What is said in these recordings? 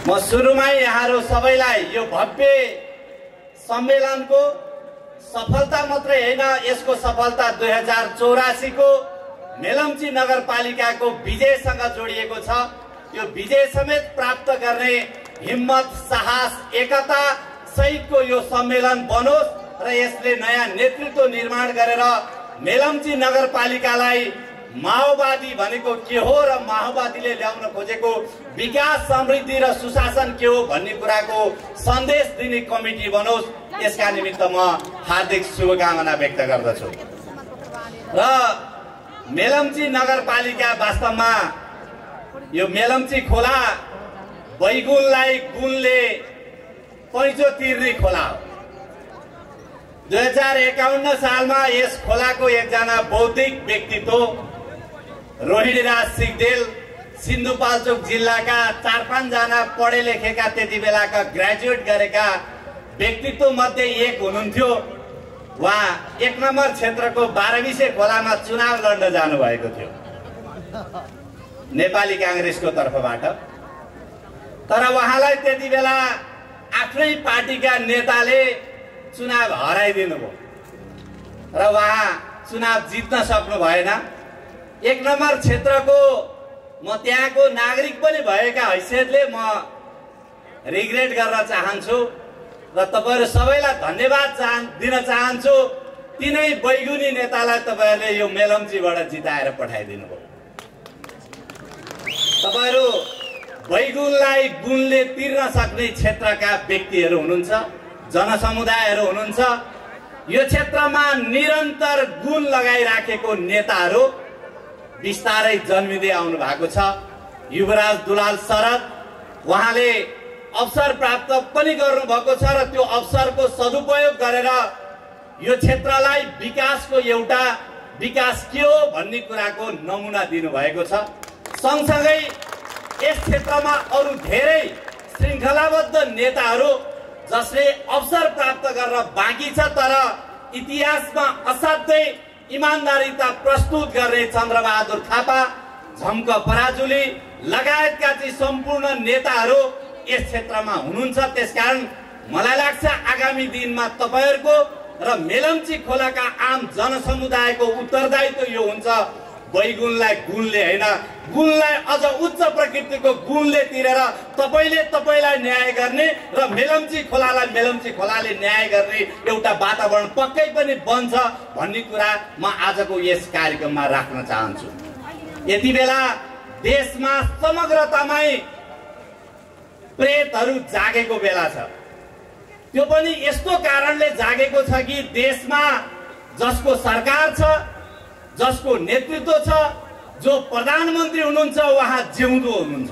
म सुरुमै यहाँहरू सबैलाई यो भव्य सम्मेलनको सफलता मात्रै हैन, यसको सफलता 2084 को मेलम्ची नगरपालिकाको विजयसँग जोडिएको छ। यो विजय समेत प्राप्त गर्ने हिम्मत, साहस, एकता सहितको यो सम्मेलन बनोस् र यसले नयाँ नेतृत्व निर्माण गरेर मेलम्ची नगरपालिकालाई माओवादी भनेको के हो र माओवादीले ल्याउन खोजेको विकास, समृद्धि र सुशासन के हो भन्ने कुराको सन्देश दिने कमिटी बनोस्। यसका निमित्त म हार्दिक शुभकामना व्यक्त गर्दछु। र मेलम्ची नगरपालिका वास्तवमा यो मेलम्ची खोला बैगुनलाई गुणले पैँचो तिर्ने खोला हो। 2051 सालमा यस खोलाको एकजना बौद्धिक व्यक्तित्व रोहिणीराज सिगदेल सिन्धुपाल्चोक जिल्लाका 4-5 जना पढे लेखेका त्यति बेलाका ग्रेजुएट गरेका व्यक्तित्व मध्ये एक हुनुहुन्थ्यो। उहाँ 1 नम्बर क्षेत्रको 12 खोलामा चुनाव लड्न जानुभएको थियो नेपाली कांग्रेसको तर्फबाट। तर उहाँलाई त्यति बेला आफ्नै पार्टीका नेताले चुनाव हराइदिनु भयो र उहाँ चुनाव जित्न सक्नु भएन। 1 नम्बर क्षेत्रको म त्यहाँको नागरिक पनि भएका हैसियतले म रिग्रेट गर्न चाहन्छु र तपाईहरु सबैलाई धन्यवाद दिन चाहन्छु। तिनै बैगुनी नेतालाई तपाईहरुले यो मेलम्चीबाट जिताएर पठाइदिनु भयो। तपाईहरु बैगुनलाई गुणले तिर्न सक्ने क्षेत्रका व्यक्तिहरू हुनुहुन्छ, जनसमुदायहरू हुनुहुन्छ। यो क्षेत्रमा निरन्तर गुण लगाइराखेको नेताहरू बिस्तारै जन्मिँदै आउनु भएको छ। युवराज दुलाल शरद उहाँले अवसर प्राप्त पनि गर्नु भएको छ र त्यो अवसरको सदुपयोग गरेर यो क्षेत्रलाई विकासको एउटा विकास के हो भन्ने कुराको नमुना दिनुभएको छ। सँगसँगै यस क्षेत्रमा अरु धेरै श्रृङ्खलाबद्ध नेताहरू जसले अवसर प्राप्त गरेर बाँकी छ तर इतिहासमा असाध्यै इमानदारीता प्रस्तुत गर्ने चन्द्रबहादुर थापा, झम्क पराजुली लगायतका चाहिँ सम्पूर्ण नेताहरू यस क्षेत्रमा हुनुहुन्छ। त्यसकारण मलाई लाग्छ आगामी दिनमा तपाईहरुको र मेलम्ची खोलाका आम जनसमुदायको उत्तरदायित्व यो हुन्छ बैगुनलाई गुणले हैन, गुणलाई अझ उच्च प्रकृतिको गुणले तिरेर तपाईलाई न्याय गर्ने र मेलम्ची खोलाले न्याय गर्ने एउटा वातावरण पक्कै पनि बन्छ भन्ने कुरा म आजको यस कार्यक्रममा राख्न चाहन्छु। यति बेला देशमा समग्रतामै प्रेतहरू जागेको बेला छ। त्यो पनि यस्तो कारणले जागेको छ कि देशमा जसको सरकार छ, जसको नेतृत्व छ, जो प्रधानमन्त्री हुनुहुन्छ उहाँ जिउँदो हुनुहुन्छ,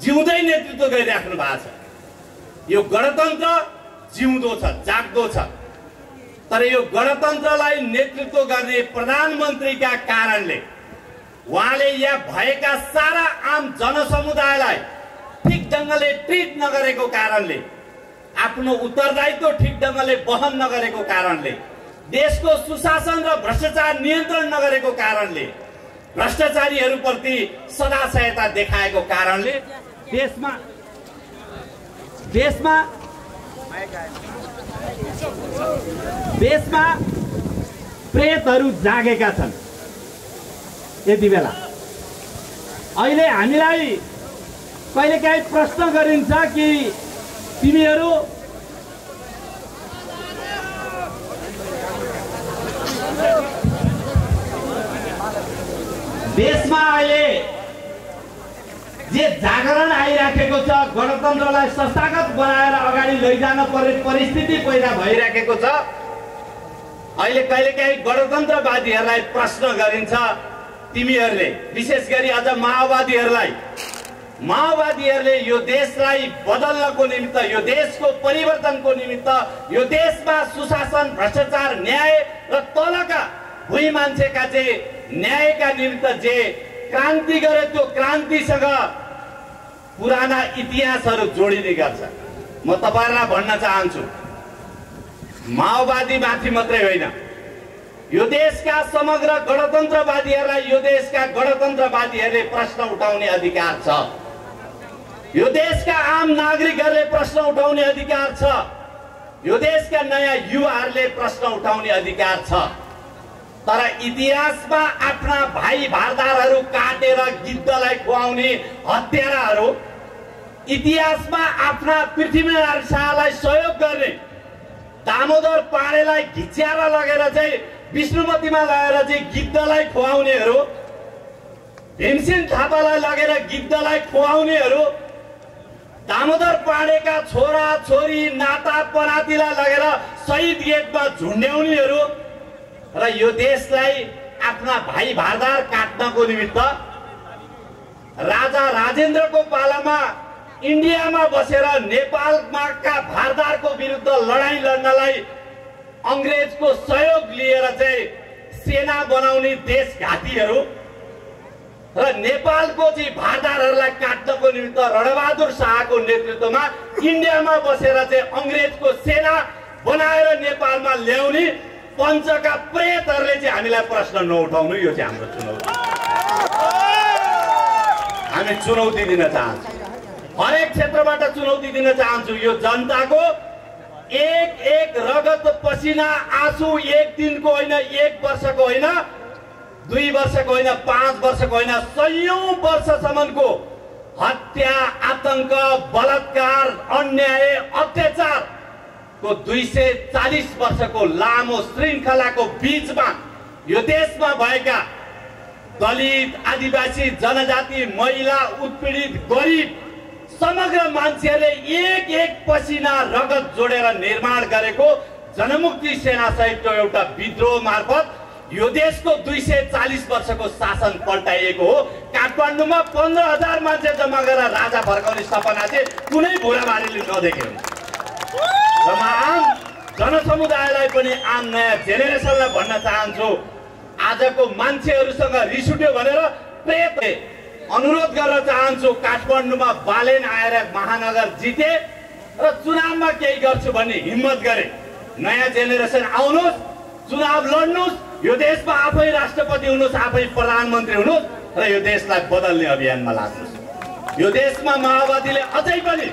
जिउँदै नेतृत्व गरिराख्नु भएको छ। यो गणतन्त्र जिउँदो छ, जाग्दो छ। तर यो गणतन्त्रलाई नेतृत्व गर्ने प्रधानमन्त्रीका कारणले उहाँले यहाँ भएका सारा आम जनसमुदायलाई ठीक ढंगले ट्रिट नगरेको कारणले, आफ्नो उत्तरदायित्व ठीक ढंगले वहन नगरेको कारणले, देशको सुशासन र भ्रष्टाचार नियन्त्रण नगरेको कारणले, भ्रष्टाचारीहरूप्रति सदा सहायता देखाएको कारणले देशमा प्रेतहरू जागेका छन्। यति बेला अहिले हामीलाई कहिलेकाहीँ प्रश्न गरिन्छ कि तिमीहरू देशमा अहिले जे जागरण आइराखेको छ, गणतन्त्रलाई संस्थागत बनाएर अगाडि लैजान पर्ने परिस्थिति पैदा भइराखेको छ। अहिले कहिलेकाहीँ गणतन्त्रवादीहरूलाई प्रश्न गरिन्छ, तिमीहरूले विशेष गरी अझ माओवादीहरूले यो देशलाई बदल्नको निमित्त, यो देशको परिवर्तनको निमित्त, यो देशमा सुशासन, भ्रष्टाचार, न्याय र तलका भुइँ मान्छेका चाहिँ न्यायका निमित्त जे क्रान्ति गरे त्यो क्रान्तिसँग पुराना इतिहासहरू जोडिने गर्छ। म तपाईहरुलाई भन्न चाहन्छु, माओवादी माथि मात्रै होइन, यो देशका समग्र गणतन्त्रवादीहरूलाई यो देशका गणतन्त्रवादीहरूले प्रश्न उठाउने अधिकार छ। यो देशका आम नागरिकहरूले प्रश्न उठाउने अधिकार छ। यो देशका नयाँ युवाहरूले प्रश्न उठाउने अधिकार छ। तर इतिहासमा आफ्ना भाइ भारदारहरू काटेर गिद्धलाई खुवाउने हत्याराहरू, इतिहासमा आफ्ना पृथ्वीनारायण शाहलाई सहयोग गर्ने, दामोदर पाँडेलाई घिच्याएर लगेर चाहिँ विष्णुमतीमा लगेर चाहिँ गिद्धलाई खुवाउनेहरू, भीमसेन थापालाई लगेर गिद्धलाई खुवाउनेहरू, दामोदर पाँडेका छोरा छोरी नाता पनातिलाई लगेर शहीद गेटमा झुन्ड्याउनेहरू र यो देशलाई आफ्ना भाइ भारदार काट्नको निमित्त राजा राजेन्द्रको पालामा इन्डियामा बसेर नेपालमा का भारदारको विरुद्ध लडाईँ लड्नलाई अंग्रेजको सहयोग लिएर चाहिँ सेना बनाउने देशघातीहरू र नेपालको चाहिँ भारदारहरूलाई काट्नको निमित्त रणबहादुर शाहको नेतृत्वमा इन्डियामा बसेर चाहिँ अंग्रेजको सेना बनाएर नेपालमा ल्याउने पञ्चका प्रेतहरूले चाहिँ हामीलाई प्रश्न नउठाउनु, यो चाहिँ हाम्रो चुनौती। हामी चुनौती दिन चाहन्छौँ, हरेक क्षेत्रबाट चुनौती दिन चाहन्छु। यो जनताको एक एक रगत पसिना आँसु एक दिनको होइन, एक वर्षको होइन, 2 वर्षको होइन, 5 वर्षको होइन, सयौं वर्षसम्मको हत्या, आतंक, बलात्कार, अन्याय, अत्याचार को 240 वर्षको लामो श्रृङ्खलाको बीचमा यो देशमा भएका दलित, आदिवासी, जनजाति, महिला, उत्पीडित, गरिब समग्र मान्छेहरूले एक एक पसिना रगत जोडेर निर्माण गरेको जनमुक्ति सेना सहितको एउटा विद्रोह मार्फत यो देशको 240 वर्षको शासन पल्टाइएको हो। काठमाडौँमा 15,000 मान्छे जम्मा गरेर राजा फर्काउने सपना चाहिँ कुनै भुराबारीले नदेखेको। र म आम जनसमुदायलाई पनि, आम नयाँ जेनेरेसनलाई भन्न चाहन्छु, आजको मान्छेहरूसँग रिस उठ्यो भनेर प्रेत अनुरोध गर्न चाहन्छु। काठमाडौँमा बालेन आएर महानगर जिते र चुनावमा केही गर्छु भन्ने हिम्मत गरे नयाँ जेनेरेसन आउनुहोस्, चुनाव लड्नुहोस्, यो देशमा आफै राष्ट्रपति हुनुहोस्, आफै प्रधानमन्त्री हुनुहोस् र यो देशलाई बदल्ने अभियानमा लाग्नुहोस्। यो देशमा माओवादीले अझै पनि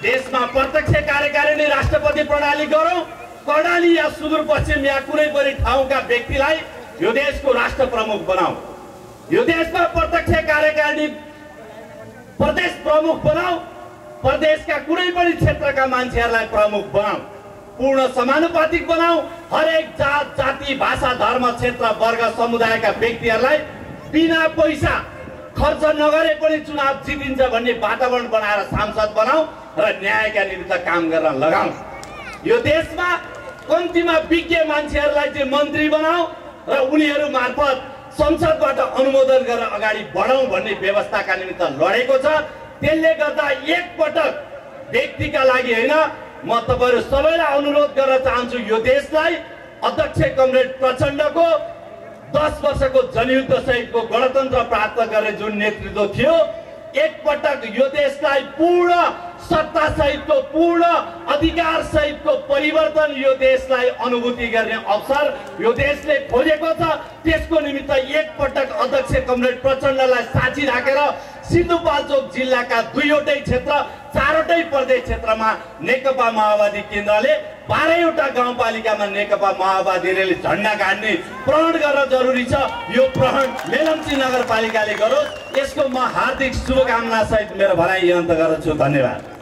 देशमा प्रत्यक्ष कार्यकारिणी राष्ट्रपति प्रणाली गरौँ, कर्णाली या सुदूरपश्चिम या कुनै पनि ठाउँका व्यक्तिलाई यो देशको राष्ट्र प्रमुख बनाऊ। यो देशमा प्रत्यक्ष कार्यकारिणी प्रदेश प्रमुख बनाऊ, प्रदेशका कुनै पनि क्षेत्रका मान्छेहरूलाई प्रमुख बनाऊ, पूर्ण समानुपातिक बनाऊ, हरेक जात, जाति, भाषा, धर्म, क्षेत्र, वर्ग, समुदायका व्यक्तिहरूलाई बिना पैसा खर्च नगरे पनि चुनाव जितिन्छ भन्ने वातावरण बनाएर सांसद बनाऊ र न्यायका निमित्त काम गर्न लगाऊ। यो देशमा कम्तीमा विज्ञ मान्छेहरूलाई चाहिँ मन्त्री बनाऊ र उनीहरू मार्फत संसदबाट अनुमोदन गरेर अगाडि बढाउँ भन्ने व्यवस्थाका निमित्त लडेको छ। त्यसले गर्दा एक पटक व्यक्तिका लागि होइन, म तपाईहरु सबैलाई अनुरोध गर्न चाहन्छु, यो देशलाई अध्यक्ष कमरेड प्रचण्डको 10 वर्षको जनयुद्ध सहितको गणतन्त्र प्राप्त गर्ने जुन नेतृत्व थियो, एक पटक यो देशलाई पूर्ण सत्ता सहितको, पूर्ण अधिकार सहितको परिवर्तन यो देशलाई अनुभूति गर्ने अवसर यो देशले खोजेको छ। त्यसको निमित्त एक पटक अध्यक्ष कमरेड प्रचण्डलाई साक्षी राखेर सिन्धुपाल्चोक जिल्लाका 2वटै क्षेत्र, 4वटै प्रदेश क्षेत्रमा नेकपा माओवादी केन्द्रले 12वटा गाउँपालिकामा नेकपा माओवादीले झण्डा गाड्ने प्रण गर्न जरुरी छ। यो प्रण मेलम्ची नगरपालिकाले गरोस्। यसको म हार्दिक शुभकामना सहित मेरो भनाइ अन्त गर्दछु। धन्यवाद।